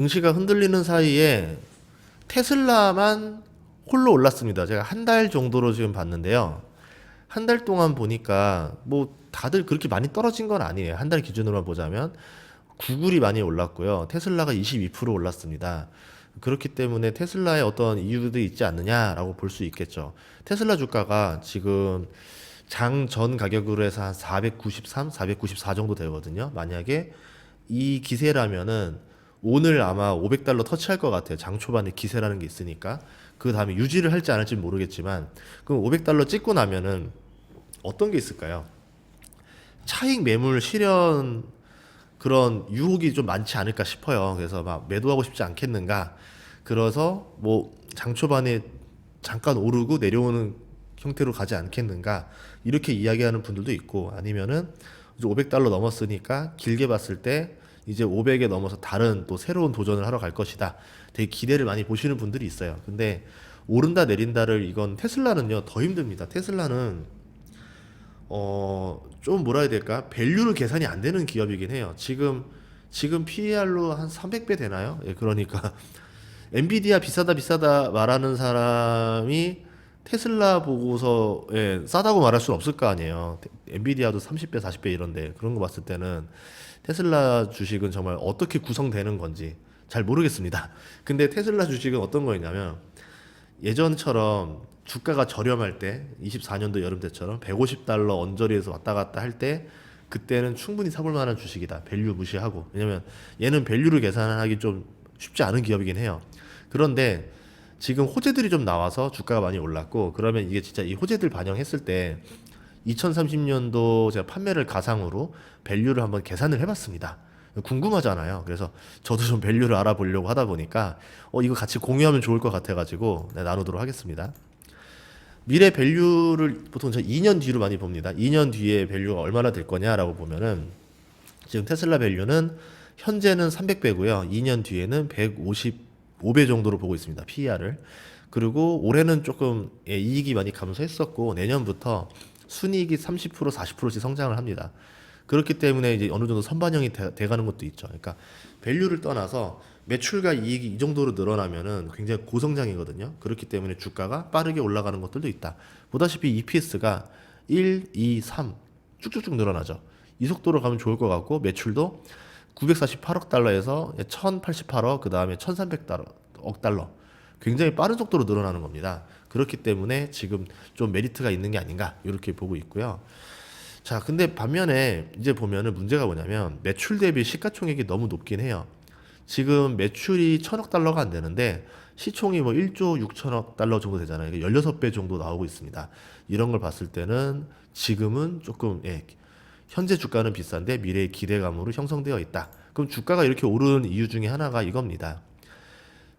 증시가 흔들리는 사이에 테슬라만 홀로 올랐습니다. 제가 한 달 정도로 지금 봤는데요. 한 달 동안 보니까 뭐 다들 그렇게 많이 떨어진 건 아니에요. 한 달 기준으로만 보자면 구글이 많이 올랐고요. 테슬라가 22% 올랐습니다. 그렇기 때문에 테슬라에 어떤 이유도 있지 않느냐라고 볼 수 있겠죠. 테슬라 주가가 지금 장 전 가격으로 해서 한 493, 494 정도 되거든요. 만약에 이 기세라면은 오늘 아마 500달러 터치할 것 같아요. 장 초반에 기세라는 게 있으니까. 그 다음에 유지를 할지 안 할지 모르겠지만, 그럼 500달러 찍고 나면은 어떤 게 있을까요? 차익 매물 실현 그런 유혹이 좀 많지 않을까 싶어요. 그래서 막 매도하고 싶지 않겠는가. 그래서 뭐 장 초반에 잠깐 오르고 내려오는 형태로 가지 않겠는가. 이렇게 이야기하는 분들도 있고, 아니면은 이제 500달러 넘었으니까 길게 봤을 때 이제 500에 넘어서 다른 또 새로운 도전을 하러 갈 것이다. 되게 기대를 많이 보시는 분들이 있어요. 근데 오른다 내린다를 이건 테슬라는요 더 힘듭니다. 테슬라는 좀 뭐라 해야 될까? 밸류를 계산이 안 되는 기업이긴 해요. 지금 PER로 한 300배 되나요? 예, 그러니까 엔비디아 비싸다 비싸다 말하는 사람이 테슬라 보고서 싸다고 말할 수는 없을 거 아니에요. 엔비디아도 30배, 40배 이런데 그런 거 봤을 때는 테슬라 주식은 정말 어떻게 구성되는 건지 잘 모르겠습니다. 근데 테슬라 주식은 어떤 거였냐면 예전처럼 주가가 저렴할 때 24년도 여름 때처럼 150달러 언저리에서 왔다 갔다 할 때 그때는 충분히 사볼 만한 주식이다. 밸류 무시하고. 왜냐면 얘는 밸류를 계산하기 좀 쉽지 않은 기업이긴 해요. 그런데 지금 호재들이 좀 나와서 주가가 많이 올랐고 그러면 이게 진짜 이 호재들 반영했을 때 2030년도 제가 판매를 가상으로 밸류를 한번 계산을 해봤습니다. 궁금하잖아요. 그래서 저도 좀 밸류를 알아보려고 하다 보니까 이거 같이 공유하면 좋을 것 같아가지고 나누도록 하겠습니다. 미래 밸류를 보통 저 2년 뒤로 많이 봅니다. 2년 뒤에 밸류가 얼마나 될 거냐라고 보면은 지금 테슬라 밸류는 현재는 300배고요. 2년 뒤에는 155배 정도로 보고 있습니다. PER을. 그리고 올해는 조금 이익이 많이 감소했었고 내년부터 순이익이 30% 40%씩 성장을 합니다. 그렇기 때문에 이제 어느 정도 선반영이 돼가는 것도 있죠. 그러니까 밸류를 떠나서 매출과 이익이 이 정도로 늘어나면은 굉장히 고성장이거든요. 그렇기 때문에 주가가 빠르게 올라가는 것들도 있다. 보다시피 EPS가 1, 2, 3 쭉쭉쭉 늘어나죠. 이 속도로 가면 좋을 것 같고 매출도 948억 달러에서 1088억 그 다음에 1300억 달러 굉장히 빠른 속도로 늘어나는 겁니다. 그렇기 때문에 지금 좀 메리트가 있는 게 아닌가 이렇게 보고 있고요. 자, 근데 반면에 이제 보면은 문제가 뭐냐면 매출 대비 시가총액이 너무 높긴 해요. 지금 매출이 1000억 달러가 안 되는데 시총이 뭐 1조 6천억 달러 정도 되잖아요. 16배 정도 나오고 있습니다. 이런 걸 봤을 때는 지금은 조금 현재 주가는 비싼데 미래의 기대감으로 형성되어 있다. 그럼 주가가 이렇게 오르는 이유 중에 하나가 이겁니다.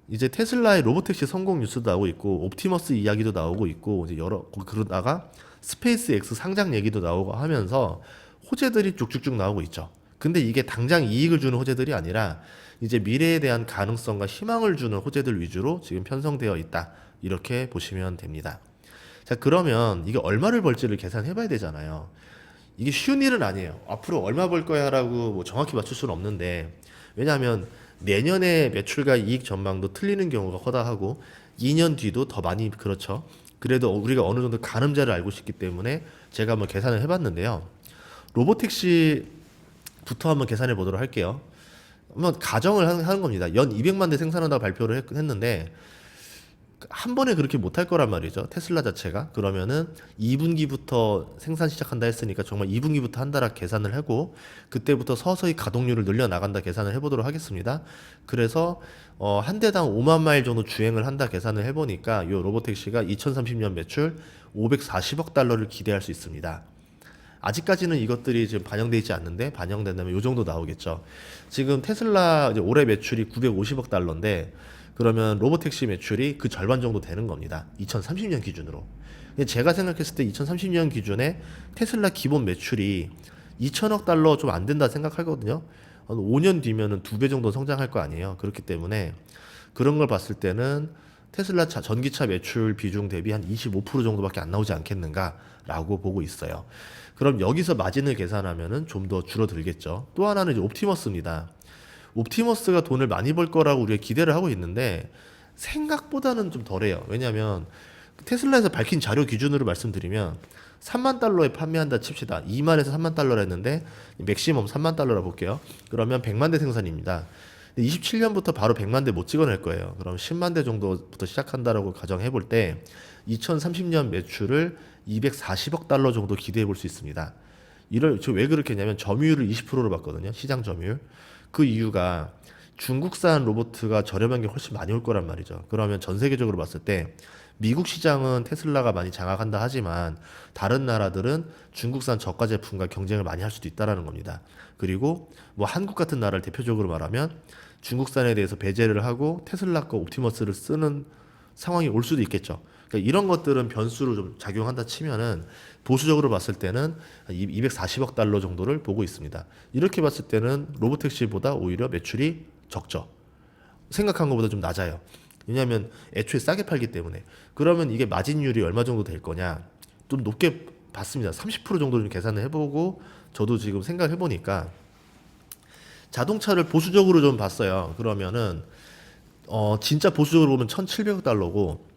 이제 테슬라의 로보택시 성공 뉴스도 나오고 있고 옵티머스 이야기도 나오고 있고 이제 여러 그러다가 스페이스 X 상장 얘기도 나오고 하면서 호재들이 쭉쭉쭉 나오고 있죠. 근데 이게 당장 이익을 주는 호재들이 아니라 이제 미래에 대한 가능성과 희망을 주는 호재들 위주로 지금 편성되어 있다. 이렇게 보시면 됩니다. 자, 그러면 이게 얼마를 벌지를 계산해 봐야 되잖아요. 이게 쉬운 일은 아니에요. 앞으로 얼마 벌 거야라고 뭐 정확히 맞출 수는 없는데 왜냐하면 내년에 매출과 이익 전망도 틀리는 경우가 허다하고 2년 뒤도 더 많이 그렇죠. 그래도 우리가 어느 정도 가늠자를 알고 있기 때문에 제가 한번 계산을 해봤는데요. 로보택시부터 한번 계산해 보도록 할게요. 한번 가정을 하는 겁니다. 연 200만 대 생산한다고 발표를 했는데 한 번에 그렇게 못할 거란 말이죠. 테슬라 자체가. 그러면은 2분기부터 생산 시작한다 했으니까 정말 2분기부터 한다라 계산을 하고 그때부터 서서히 가동률을 늘려 나간다 계산을 해보도록 하겠습니다. 그래서 한 대당 5만 마일 정도 주행을 한다 계산을 해보니까 이 로보택시가 2030년 매출 540억 달러를 기대할 수 있습니다. 아직까지는 이것들이 지금 반영되어 있지 않는데 반영된다면 이 정도 나오겠죠. 지금 테슬라 이제 올해 매출이 950억 달러인데 그러면 로보택시 매출이 그 절반 정도 되는 겁니다. 2030년 기준으로. 제가 생각했을 때 2030년 기준에 테슬라 기본 매출이 2천억 달러 좀 안 된다 생각하거든요. 5년 뒤면은 2배 정도 성장할 거 아니에요. 그렇기 때문에 그런 걸 봤을 때는 테슬라 전기차 매출 비중 대비 한 25% 정도밖에 안 나오지 않겠는가라고 보고 있어요. 그럼 여기서 마진을 계산하면은 좀 더 줄어들겠죠. 또 하나는 이제 옵티머스입니다. 옵티머스가 돈을 많이 벌 거라고 우리가 기대를 하고 있는데 생각보다는 좀 덜해요. 왜냐하면 테슬라에서 밝힌 자료 기준으로 말씀드리면 3만 달러에 판매한다 칩시다. 2만에서 3만 달러라 했는데 맥시멈 3만 달러라 볼게요. 그러면 100만 대 생산입니다. 27년부터 바로 100만 대 못 찍어낼 거예요. 그럼 10만 대 정도부터 시작한다라고 가정해 볼 때 2030년 매출을 240억 달러 정도 기대해 볼 수 있습니다. 왜 그렇게 했냐면 점유율을 20%로 봤거든요. 시장 점유율. 그 이유가 중국산 로봇가 저렴한 게 훨씬 많이 올 거란 말이죠. 그러면 전 세계적으로 봤을 때 미국 시장은 테슬라가 많이 장악한다 하지만 다른 나라들은 중국산 저가 제품과 경쟁을 많이 할 수도 있다라는 겁니다. 그리고 뭐 한국 같은 나라를 대표적으로 말하면 중국산에 대해서 배제를 하고 테슬라과 옵티머스를 쓰는 상황이 올 수도 있겠죠. 그러니까 이런 것들은 변수로 좀 작용한다 치면은 보수적으로 봤을 때는 240억 달러 정도를 보고 있습니다. 이렇게 봤을 때는 로보택시보다 오히려 매출이 적죠. 생각한 것보다 좀 낮아요. 왜냐하면 애초에 싸게 팔기 때문에. 그러면 이게 마진율이 얼마 정도 될 거냐? 좀 높게 봤습니다. 30% 정도 좀 계산을 해보고 저도 지금 생각해 보니까 자동차를 보수적으로 좀 봤어요. 그러면은 진짜 보수적으로 보면 1,700억 달러고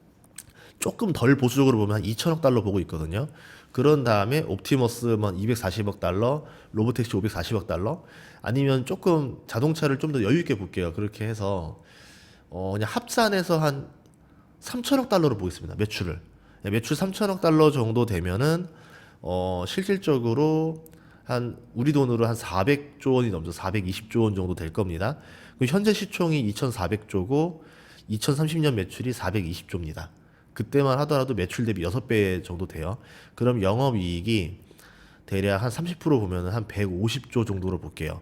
조금 덜 보수적으로 보면 한 2천억 달러 보고 있거든요. 그런 다음에 옵티머스만 240억 달러, 로보택시 540억 달러, 아니면 조금 자동차를 좀 더 여유 있게 볼게요. 그렇게 해서 그냥 합산해서 한 3천억 달러로 보겠습니다. 매출을. 매출 3천억 달러 정도 되면은 실질적으로 한 우리 돈으로 한 400조 원이 넘죠. 420조 원 정도 될 겁니다. 현재 시총이 2,400조고 2030년 매출이 420조입니다. 그때만 하더라도 매출 대비 6배 정도 돼요. 그럼 영업이익이 대략 한 30% 보면 한 150조 정도로 볼게요.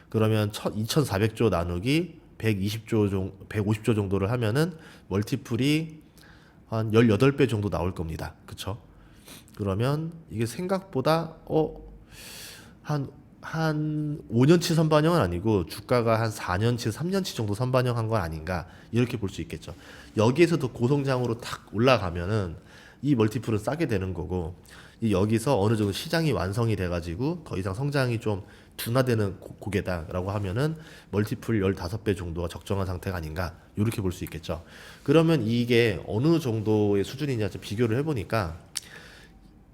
그러면 2,400조 나누기 150조 정도를 하면은 멀티플이 한 18배 정도 나올 겁니다. 그쵸? 그러면 이게 생각보다 한 5년치 선반영은 아니고 주가가 한 4년치, 3년치 정도 선반영한 건 아닌가 이렇게 볼 수 있겠죠. 여기에서도 고성장으로 탁 올라가면은 이 멀티플은 싸게 되는 거고 여기서 어느 정도 시장이 완성이 돼가지고 더 이상 성장이 좀 둔화되는 고개다라고 하면은 멀티플 15배 정도가 적정한 상태가 아닌가 이렇게 볼 수 있겠죠. 그러면 이게 어느 정도의 수준이냐 좀 비교를 해보니까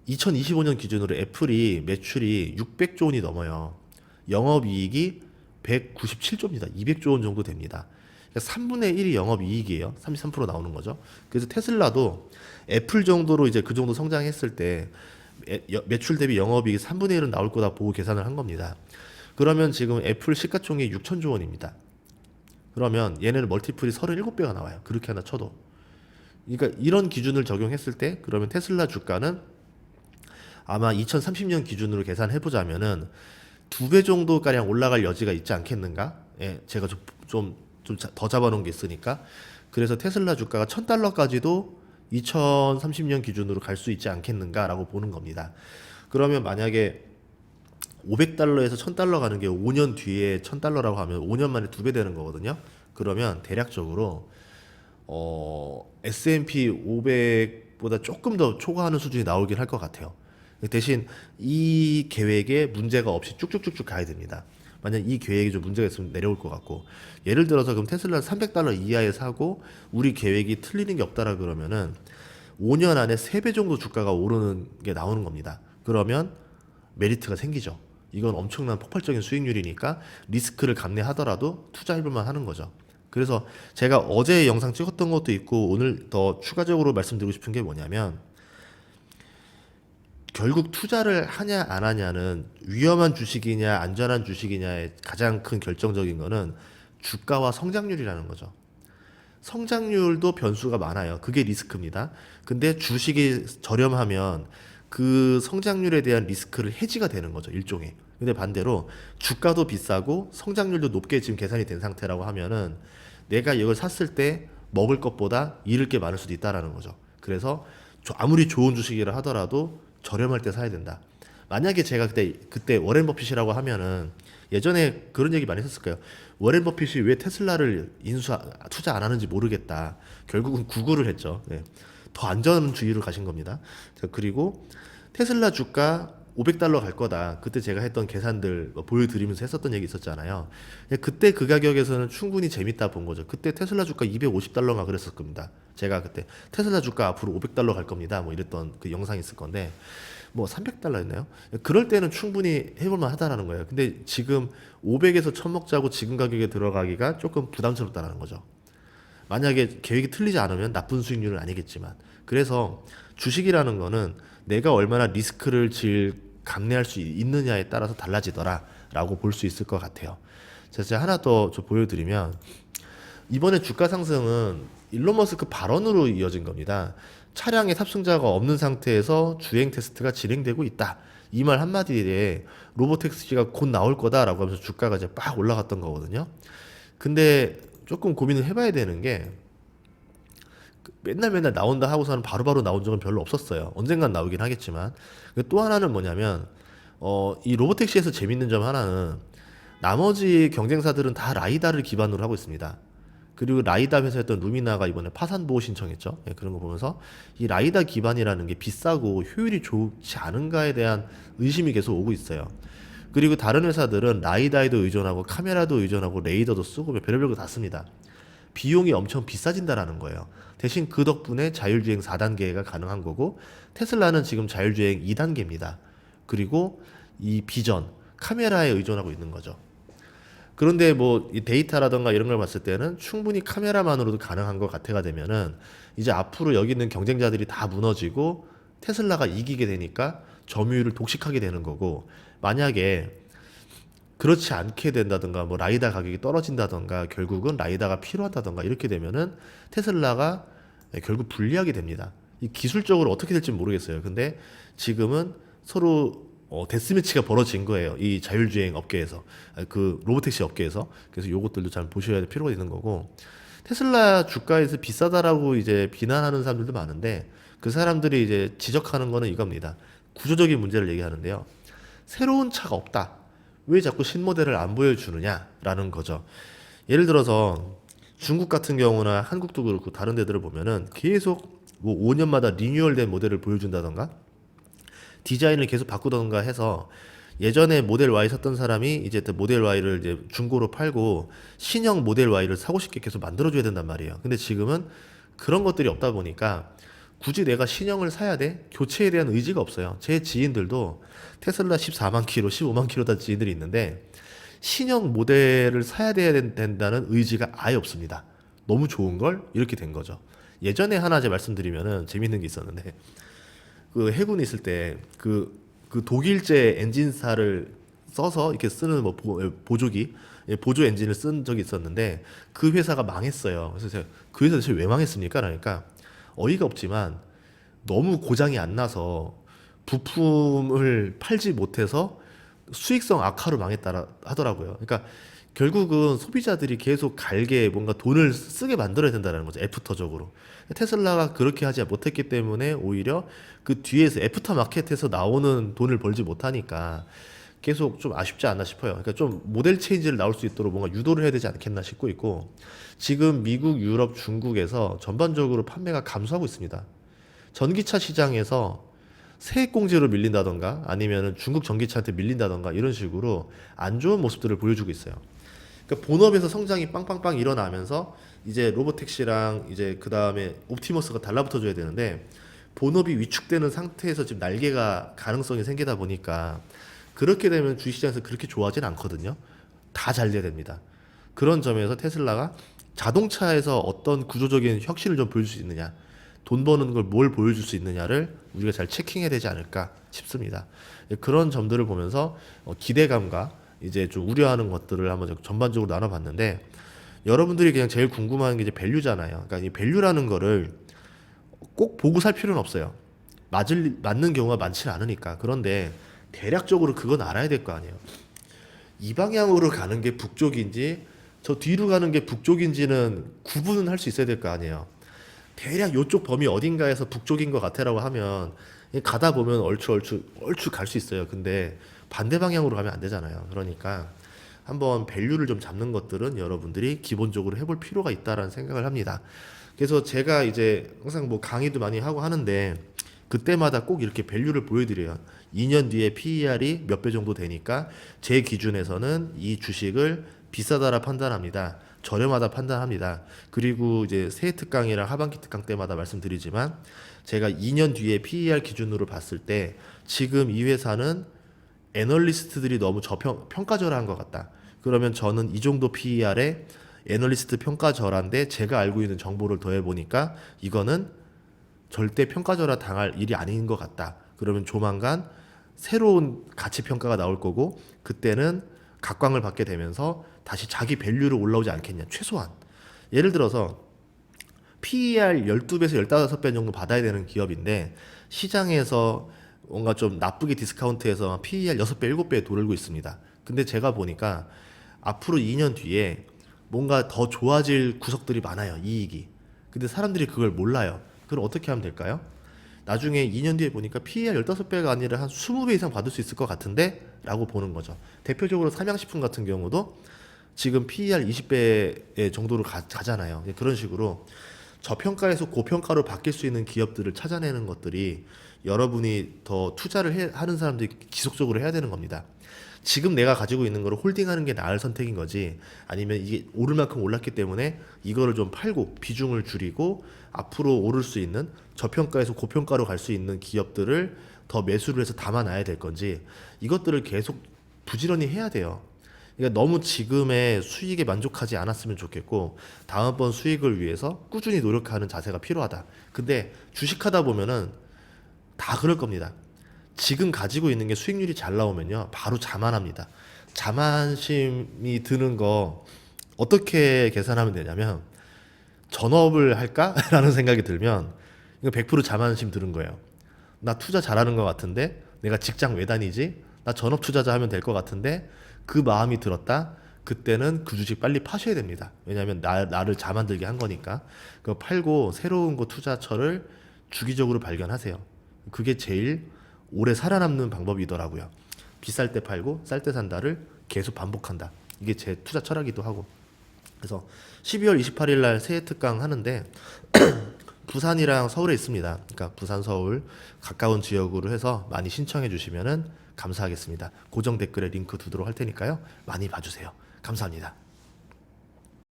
2025년 기준으로 애플이 매출이 600조 원이 넘어요. 영업이익이 197조입니다. 200조 원 정도 됩니다. 그러니까 3분의 1이 영업이익이에요. 33% 나오는 거죠. 그래서 테슬라도 애플 정도로 이제 그 정도 성장했을 때 매출 대비 영업이익이 3분의 1은 나올 거다 보고 계산을 한 겁니다. 그러면 지금 애플 시가총액이 6천조 원입니다. 그러면 얘네는 멀티플이 37배가 나와요. 그렇게 하나 쳐도. 그러니까 이런 기준을 적용했을 때 그러면 테슬라 주가는 아마 2030년 기준으로 계산해 보자면은 2배 정도 가량 올라갈 여지가 있지 않겠는가? 예, 제가 좀 더 잡아놓은 게 있으니까. 그래서 테슬라 주가가 1,000달러까지도 2030년 기준으로 갈 수 있지 않겠는가라고 보는 겁니다. 그러면 만약에 500달러에서 1,000달러 가는 게 5년 뒤에 1,000달러라고 하면 5년 만에 2배 되는 거거든요. 그러면 대략적으로 S&P 500보다 조금 더 초과하는 수준이 나오긴 할 것 같아요. 대신 이 계획에 문제가 없이 쭉쭉쭉쭉 가야 됩니다. 만약 이 계획이 좀 문제가 있으면 내려올 것 같고, 예를 들어서 그럼 테슬라 300달러 이하에 사고 우리 계획이 틀리는 게 없다라 그러면은 5년 안에 3배 정도 주가가 오르는 게 나오는 겁니다. 그러면 메리트가 생기죠. 이건 엄청난 폭발적인 수익률이니까 리스크를 감내하더라도 투자해볼만 하는 거죠. 그래서 제가 어제 영상 찍었던 것도 있고 오늘 더 추가적으로 말씀드리고 싶은 게 뭐냐면, 결국 투자를 하냐 안 하냐는 위험한 주식이냐 안전한 주식이냐의 가장 큰 결정적인 거는 주가와 성장률이라는 거죠. 성장률도 변수가 많아요. 그게 리스크입니다. 근데 주식이 저렴하면 그 성장률에 대한 리스크를 해지가 되는 거죠, 일종의. 근데 반대로 주가도 비싸고 성장률도 높게 지금 계산이 된 상태라고 하면은 내가 이걸 샀을 때 먹을 것보다 잃을 게 많을 수도 있다라는 거죠. 그래서 아무리 좋은 주식이라 하더라도 저렴할 때 사야 된다. 만약에 제가 그때 워렌 버핏이라고 하면은 예전에 그런 얘기 많이 했을 거예요. 워렌 버핏이 왜 테슬라를 투자 안 하는지 모르겠다. 결국은 구글을 했죠. 네. 더 안전주의로 가신 겁니다. 그리고 테슬라 주가 $500 갈 거다. 그때 제가 했던 계산들 뭐 보여드리면서 했었던 얘기 있었잖아요. 그때 그 가격에서는 충분히 재밌다 본 거죠. 그때 테슬라 주가 $250막 그랬을 겁니다. 제가 그때 테슬라 주가 앞으로 $500 갈 겁니다. 뭐 이랬던 그 영상이 있을 건데 뭐 $300였나요? 그럴 때는 충분히 해볼만 하다라는 거예요. 근데 지금 500에서 1000 먹자고 지금 가격에 들어가기가 조금 부담스럽다라는 거죠. 만약에 계획이 틀리지 않으면 나쁜 수익률은 아니겠지만, 그래서 주식이라는 거는 내가 얼마나 리스크를 감내할 수 있느냐에 따라서 달라지더라라고 볼 수 있을 것 같아요. 제가 하나 더 좀 보여드리면, 이번에 주가 상승은 일론 머스크 발언으로 이어진 겁니다. 차량에 탑승자가 없는 상태에서 주행 테스트가 진행되고 있다. 이 말 한마디에 로보택시가 곧 나올 거다라고 하면서 주가가 이제 빡 올라갔던 거거든요. 근데 조금 고민을 해봐야 되는 게, 맨날 나온다 하고서는 바로바로 나온 적은 별로 없었어요. 언젠간 나오긴 하겠지만. 또 하나는 뭐냐면, 이 로보택시에서 재밌는 점 하나는 나머지 경쟁사들은 다 라이다를 기반으로 하고 있습니다. 그리고 라이다 회사였던 루미나가 이번에 파산 보호 신청했죠. 그런 거 보면서 이 라이다 기반이라는 게 비싸고 효율이 좋지 않은가에 대한 의심이 계속 오고 있어요. 그리고 다른 회사들은 라이다에도 의존하고 카메라도 의존하고 레이더도 쓰고 별의별 거 다 씁니다. 비용이 엄청 비싸진다라는 거예요. 대신 그 덕분에 자율주행 4단계가 가능한 거고, 테슬라는 지금 자율주행 2단계입니다. 그리고 이 비전, 카메라에 의존하고 있는 거죠. 그런데 뭐 이 데이터라던가 이런 걸 봤을 때는 충분히 카메라만으로도 가능한 것 같아가 되면은 이제 앞으로 여기 있는 경쟁자들이 다 무너지고 테슬라가 이기게 되니까 점유율을 독식하게 되는 거고, 만약에 그렇지 않게 된다던가 뭐 라이다 가격이 떨어진다던가 결국은 라이다가 필요하다던가 이렇게 되면은 테슬라가 결국 불리하게 됩니다. 이 기술적으로 어떻게 될지 모르겠어요. 근데 지금은 서로 데스매치가 벌어진 거예요. 이 자율주행 업계에서, 그 로보택시 업계에서. 그래서 요것들도 잘 보셔야 될 필요가 있는 거고, 테슬라 주가에서 비싸다라고 이제 비난하는 사람들도 많은데, 그 사람들이 이제 지적하는 거는 이겁니다. 구조적인 문제를 얘기하는데요. 새로운 차가 없다. 왜 자꾸 신모델을 안 보여주느냐라는 거죠. 예를 들어서 중국 같은 경우나 한국도 그렇고 다른 데들을 보면은 계속 뭐 5년마다 리뉴얼된 모델을 보여준다던가 디자인을 계속 바꾸던가 해서, 예전에 모델 Y 샀던 사람이 이제 모델 Y를 이제 중고로 팔고 신형 모델 Y를 사고 싶게 계속 만들어줘야 된단 말이에요. 근데 지금은 그런 것들이 없다 보니까 굳이 내가 신형을 사야 돼? 교체에 대한 의지가 없어요. 제 지인들도 테슬라 14만 킬로, 15만 킬로 다 지인들이 있는데 신형 모델을 사야 된다는 의지가 아예 없습니다. 너무 좋은 걸 이렇게 된 거죠. 예전에 하나 제가 말씀드리면은 재밌는 게 있었는데, 그 해군에 있을 때 그 독일제 엔진사를 써서 이렇게 쓰는 뭐 보조기, 보조 엔진을 쓴 적이 있었는데 그 회사가 망했어요. 그래서 제가 그 회사 대체 왜 망했습니까? 그러니까 어이가 없지만 너무 고장이 안 나서 부품을 팔지 못해서 수익성 악화로 망했다 하더라고요. 그러니까 결국은 소비자들이 계속 갈게 뭔가 돈을 쓰게 만들어야 된다는 거죠. 애프터적으로. 테슬라가 그렇게 하지 못했기 때문에 오히려 그 뒤에서 애프터 마켓에서 나오는 돈을 벌지 못하니까 계속 좀 아쉽지 않나 싶어요. 그러니까 좀 모델 체인지를 나올 수 있도록 뭔가 유도를 해야 되지 않겠나 싶고 있고, 지금 미국, 유럽, 중국에서 전반적으로 판매가 감소하고 있습니다. 전기차 시장에서 세액공제로 밀린다던가 아니면 중국 전기차한테 밀린다던가 이런 식으로 안 좋은 모습들을 보여주고 있어요. 그러니까 본업에서 성장이 빵빵빵 일어나면서 이제 로보택시랑 이제 그 다음에 옵티머스가 달라붙어줘야 되는데, 본업이 위축되는 상태에서 지금 날개가 가능성이 생기다 보니까 그렇게 되면 주식시장에서 그렇게 좋아하진 않거든요. 다 잘 돼야 됩니다. 그런 점에서 테슬라가 자동차에서 어떤 구조적인 혁신을 좀 보여줄 수 있느냐, 돈 버는 걸 뭘 보여줄 수 있느냐를 우리가 잘 체킹해야 되지 않을까 싶습니다. 그런 점들을 보면서 기대감과 이제 좀 우려하는 것들을 한번 전반적으로 나눠봤는데, 여러분들이 그냥 제일 궁금한 게 이제 밸류잖아요. 그러니까 이 밸류라는 거를 꼭 보고 살 필요는 없어요. 맞는 경우가 많지는 않으니까. 그런데 대략적으로 그건 알아야 될 거 아니에요. 이 방향으로 가는 게 북쪽인지 저 뒤로 가는 게 북쪽인지는 구분은 할 수 있어야 될 거 아니에요. 대략 요쪽 범위 어딘가에서 북쪽인 것 같아라고 하면 가다 보면 얼추 갈 수 있어요. 근데 반대 방향으로 가면 안 되잖아요. 그러니까 한번 밸류를 좀 잡는 것들은 여러분들이 기본적으로 해볼 필요가 있다라는 생각을 합니다. 그래서 제가 이제 항상 뭐 강의도 많이 하고 하는데, 그때마다 꼭 이렇게 밸류를 보여드려요. 2년 뒤에 PER이 몇 배 정도 되니까 제 기준에서는 이 주식을 비싸다라 판단합니다. 저렴하다 판단합니다. 그리고 이제 새해 특강이랑 하반기 특강 때마다 말씀드리지만 제가 2년 뒤에 PER 기준으로 봤을 때 지금 이 회사는 애널리스트들이 너무 평가절하한 것 같다. 그러면 저는 이 정도 PER에 애널리스트 평가절하인데 제가 알고 있는 정보를 더해 보니까 이거는 절대 평가절하 당할 일이 아닌 것 같다. 그러면 조만간 새로운 가치 평가가 나올 거고 그때는 각광을 받게 되면서 다시 자기 밸류를 올라오지 않겠냐. 최소한 예를 들어서 PER 12배에서 15배 정도 받아야 되는 기업인데 시장에서 뭔가 좀 나쁘게 디스카운트해서 PER 6배, 7배에 도르고 있습니다. 근데 제가 보니까 앞으로 2년 뒤에 뭔가 더 좋아질 구석들이 많아요. 이익이. 근데 사람들이 그걸 몰라요. 그럼 어떻게 하면 될까요? 나중에 2년 뒤에 보니까 PER 15배가 아니라 한 20배 이상 받을 수 있을 것 같은데? 라고 보는 거죠. 대표적으로 삼양식품 같은 경우도 지금 PER 20배 정도로 가잖아요. 그런 식으로 저평가에서 고평가로 바뀔 수 있는 기업들을 찾아내는 것들이 여러분이 더 투자를 하는 사람들이 지속적으로 해야 되는 겁니다. 지금 내가 가지고 있는 거를 홀딩하는 게 나을 선택인 거지 아니면 이게 오를 만큼 올랐기 때문에 이거를 좀 팔고 비중을 줄이고 앞으로 오를 수 있는 저평가에서 고평가로 갈 수 있는 기업들을 더 매수를 해서 담아놔야 될 건지 이것들을 계속 부지런히 해야 돼요. 그러니까 너무 지금의 수익에 만족하지 않았으면 좋겠고 다음번 수익을 위해서 꾸준히 노력하는 자세가 필요하다. 근데 주식하다 보면은 다 그럴 겁니다. 지금 가지고 있는 게 수익률이 잘 나오면요 바로 자만합니다. 자만심이 드는 거 어떻게 계산하면 되냐면 전업을 할까? 라는 생각이 들면 이거 100% 자만심 드는 거예요. 나 투자 잘하는 것 같은데 내가 직장 왜 다니지? 나 전업 투자자 하면 될 것 같은데 그 마음이 들었다? 그때는 그 주식 빨리 파셔야 됩니다. 왜냐하면 나를 자만들게 한 거니까. 그거 팔고 새로운 거 투자처를 주기적으로 발견하세요. 그게 제일 오래 살아남는 방법이더라고요. 비쌀 때 팔고 쌀 때 산다를 계속 반복한다. 이게 제 투자 철학이기도 하고. 그래서 12월 28일 날 새해 특강 하는데 부산이랑 서울에 있습니다. 그러니까 부산 서울 가까운 지역으로 해서 많이 신청해 주시면은 감사하겠습니다. 고정 댓글에 링크 두도록 할 테니까요. 많이 봐주세요. 감사합니다.